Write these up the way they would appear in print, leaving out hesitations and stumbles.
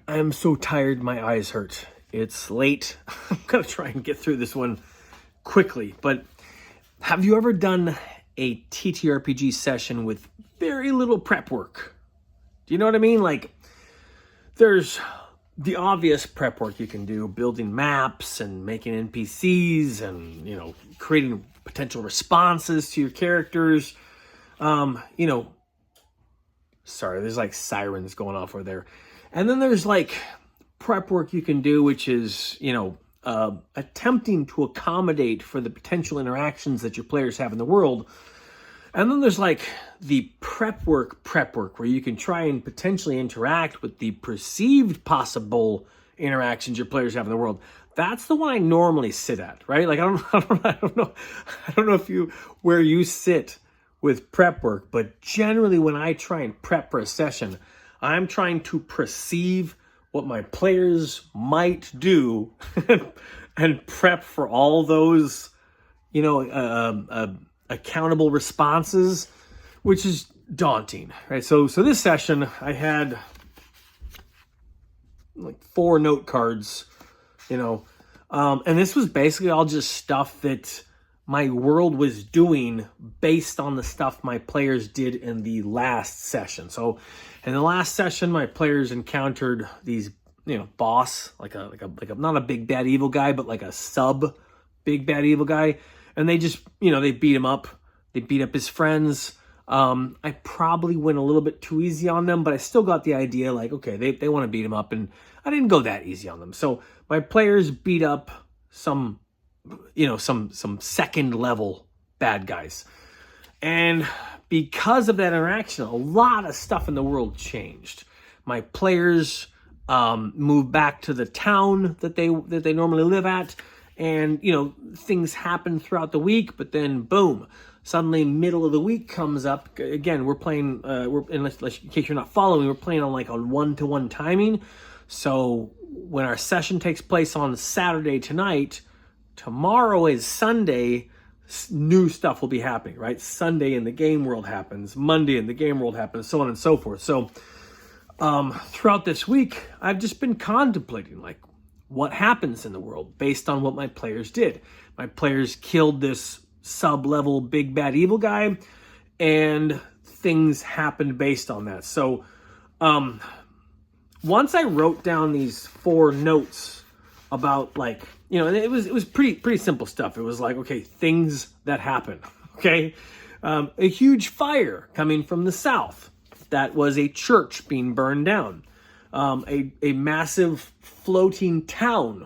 I am so tired, my eyes hurt. It's late. I'm going to try and get through this one quickly. But have you ever done a TTRPG session with very little prep work? Do you know what I mean? Like, there's the obvious prep work you can do, building maps and making NPCs and, creating potential responses to your characters. Sorry, there's like sirens going off over there. And then there's like prep work you can do, which is, attempting to accommodate for the potential interactions that your players have in the world. And then there's like the prep work, where you can try and potentially interact with the perceived possible interactions your players have in the world. That's the one I normally sit at, right? Like, I don't know where you sit with prep work, but generally when I try and prep for a session, I'm trying to perceive what my players might do and prep for all those, accountable responses, which is daunting, right? So this session, I had like 4 note cards, and this was basically all just stuff that my world was doing based on the stuff my players did in the last session. So in the last session, my players encountered these, boss, like a not a big bad evil guy, but like a sub big bad evil guy. And they just, they beat him up. They beat up his friends. I probably went a little bit too easy on them, but I still got the idea, like, okay, they want to beat him up, and I didn't go that easy on them. So my players beat up some second level bad guys. And because of that interaction, a lot of stuff in the world changed. My players moved back to the town that they normally live at. And, things happen throughout the week, but then boom, suddenly middle of the week comes up. Again, we're playing, in case you're not following, we're playing on like a 1-to-1 timing. So when our session takes place on Saturday tonight, tomorrow is Sunday, new stuff will be happening, right? Sunday in the game world happens, Monday in the game world happens, so on and so forth. So throughout this week, I've just been contemplating, like, what happens in the world based on what my players did. My players killed this sub-level big bad evil guy, and things happened based on that. So once I wrote down these 4 notes about, like, and it was pretty simple stuff. It was like, okay, things that happen. Okay, a huge fire coming from the south. That was a church being burned down. A massive floating town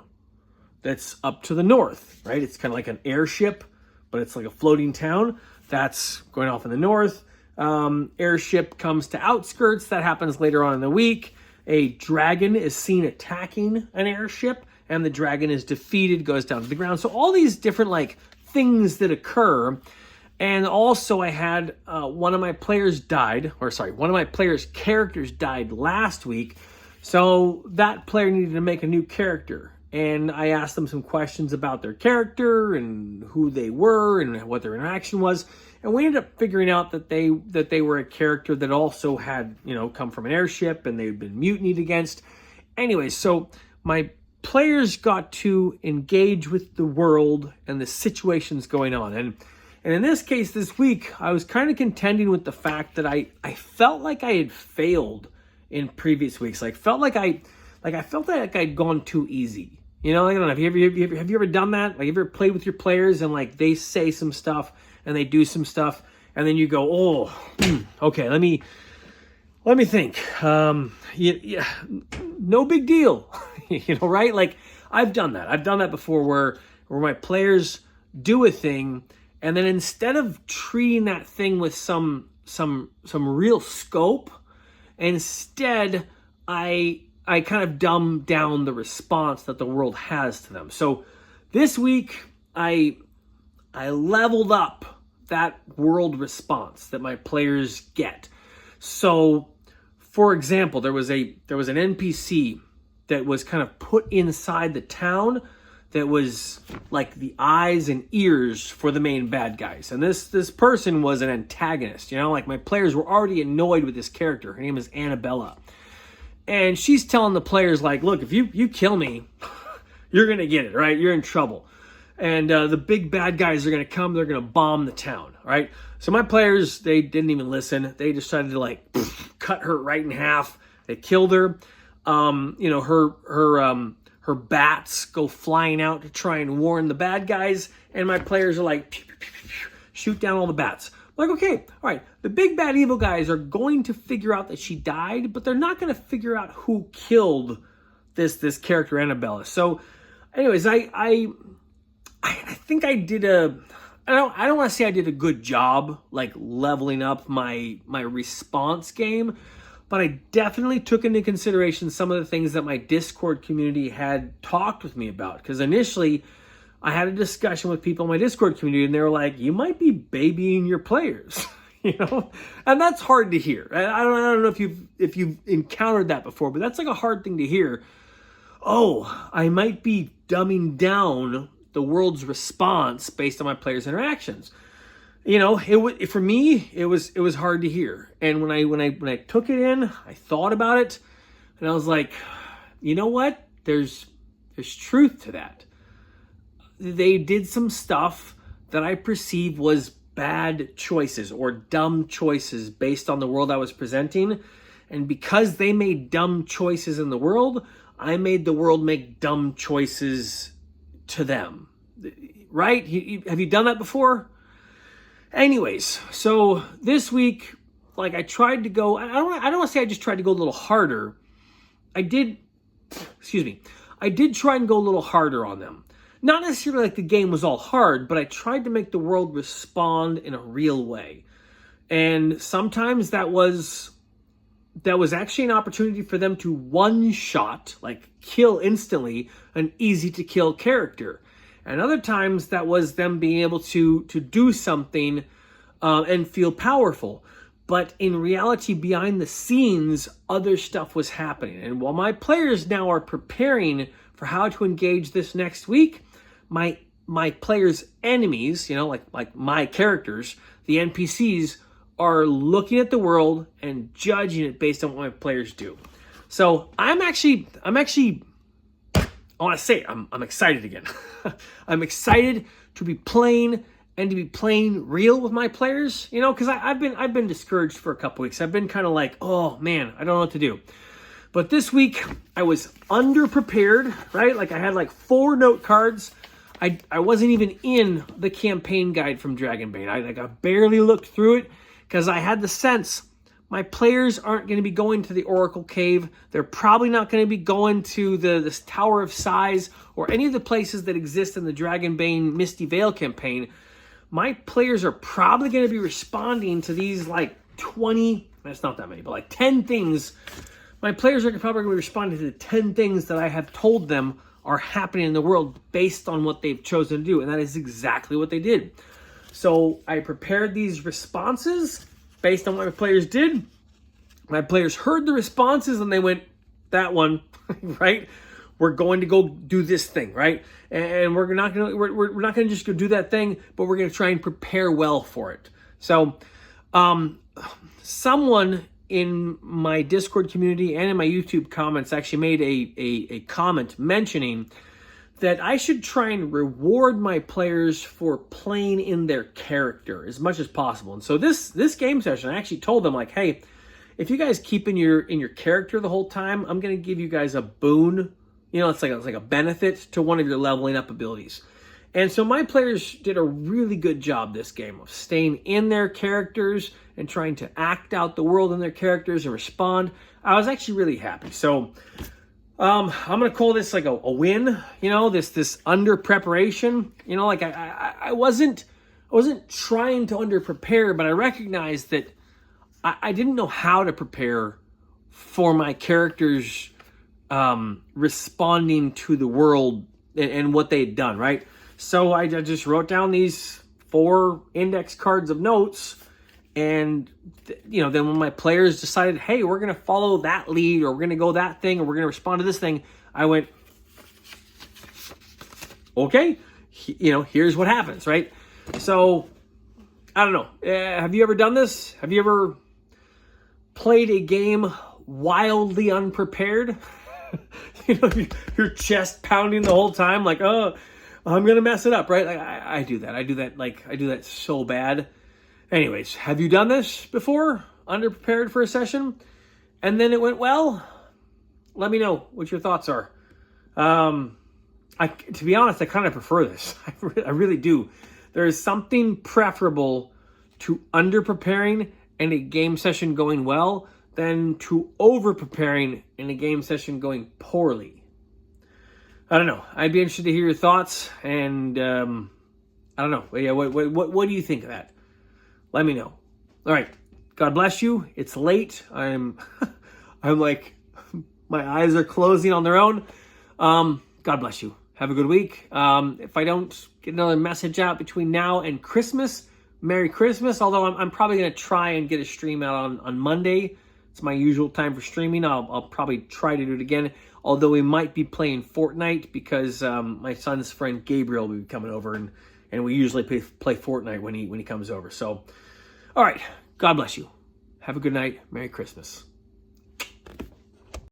that's up to the north, right? It's kind of like an airship, but it's like a floating town that's going off in the north. Airship comes to outskirts. That happens later on in the week. A dragon is seen attacking an airship, and the dragon is defeated, goes down to the ground. So all these different like things that occur. And also I had one of my players' characters died last week. So that player needed to make a new character. And I asked them some questions about their character and who they were and what their interaction was. And we ended up figuring out that they were a character that also had, come from an airship, and they'd been mutinied against. Anyway, so my players got to engage with the world and the situations going on. And in this case, this week, I was kind of contending with the fact that I felt like I had failed in previous weeks. I felt like I'd gone too easy. I don't know. Have you ever done that? Like, have you ever played with your players and like they say some stuff and they do some stuff, and then you go, oh, okay, let me think. Yeah, no big deal, right? Like, I've done that. I've done that before, where my players do a thing, and then instead of treating that thing with some real scope, instead I kind of dumb down the response that the world has to them. So this week I leveled up that world response that my players get. So, for example, there was an NPC that was kind of put inside the town that was like the eyes and ears for the main bad guys. And this person was an antagonist, like my players were already annoyed with this character. Her name is Annabella. And she's telling the players, like, look, if you kill me, you're going to get it, right? You're in trouble. And the big bad guys are going to come. They're going to bomb the town, right? So my players, they didn't even listen. They decided to, like, cut her right in half. They killed her. You know, her bats go flying out to try and warn the bad guys. And my players are like, pew, pew, pew, pew, pew, shoot down all the bats. I'm like, okay, all right. The big bad evil guys are going to figure out that she died, but they're not going to figure out who killed this character, Annabella. So, anyways, I think I did I don't want to say I did a good job, like, leveling up my response game, but I definitely took into consideration some of the things that my Discord community had talked with me about. Because initially, I had a discussion with people in my Discord community, and they were like, you might be babying your players, you know? And that's hard to hear. I don't know if you've encountered that before, but that's like a hard thing to hear. Oh, I might be dumbing down the world's response based on my players' interactions. You know, for me, it was hard to hear. And when I took it in, I thought about it, and I was like, you know what? There's truth to that. They did some stuff that I perceive was bad choices or dumb choices based on the world I was presenting. And because they made dumb choices in the world, I made the world make dumb choices to them. Right? Have you done that before? Anyways, so this week, like, I tried to go, I don't want to say I just tried to go a little harder. I did try and go a little harder on them. Not necessarily like the game was all hard, but I tried to make the world respond in a real way. And sometimes that was actually an opportunity for them to one-shot, like kill instantly, an easy-to-kill character. And other times that was them being able to do something and feel powerful. But in reality, behind the scenes, other stuff was happening. And while my players now are preparing for how to engage this next week, my players' enemies, you know, like my characters, the NPCs, are looking at the world and judging it based on what my players do. So I'm actually I want to say I'm excited again. I'm excited to be playing and to be playing real with my players, you know, because I've been discouraged for a couple weeks. I've been kind of like, oh man, I don't know what to do. But this week I was underprepared, right? Like I had like 4 note cards. I wasn't even in the campaign guide from Dragonbane. I barely looked through it because I had the sense my players aren't going to be going to the Oracle Cave. They're probably not going to be going to this Tower of Sighs or any of the places that exist in the Dragonbane Misty Vale campaign. My players are probably going to be responding to these like 20, that's not that many, but like 10 things. My players are probably going to be responding to the 10 things that I have told them are happening in the world based on what they've chosen to do. And that is exactly what they did. So I prepared these responses based on what my players did. My players heard the responses and they went, that one, right? We're going to go do this thing, right? And we're not going to just go do that thing, but we're going to try and prepare well for it. So someone in my Discord community and in my YouTube comments actually made a comment mentioning that I should try and reward my players for playing in their character as much as possible. And so this game session, I actually told them, like, hey, if you guys keep in your character the whole time, I'm going to give you guys a boon. You know, it's like a benefit to one of your leveling up abilities. And so my players did a really good job this game of staying in their characters and trying to act out the world in their characters and respond. I was actually really happy. So I'm going to call this like a win, you know, this under preparation. You know, like I wasn't trying to under prepare, but I recognized that I didn't know how to prepare for my characters responding to the world and what they had done, right? So I just wrote down these 4 index cards of notes, and you know, then when my players decided, hey, we're going to follow that lead, or we're going to go that thing, or we're going to respond to this thing, I went, okay, you know, here's what happens, right? So I don't know. Have you ever done this? Have you ever played a game wildly unprepared. Your chest pounding the whole time, like, oh, I'm gonna mess it up, right? Like, I do that. I do that so bad. Anyways, have you done this before? Underprepared for a session, and then it went well? Let me know what your thoughts are. To be honest, I kind of prefer this. I really do. There is something preferable to under-preparing and a game session going well than to over-preparing and a game session going poorly. I don't know. I'd be interested to hear your thoughts, and I don't know. Yeah, what do you think of that? Let me know. All right. God bless you. It's late. I'm like, my eyes are closing on their own. God bless you. Have a good week. If I don't get another message out between now and Christmas, Merry Christmas. Although I'm probably going to try and get a stream out on Monday. It's my usual time for streaming. I'll probably try to do it again. Although we might be playing Fortnite because my son's friend Gabriel will be coming over, and we usually play Fortnite when he comes over. So, all right. God bless you. Have a good night. Merry Christmas.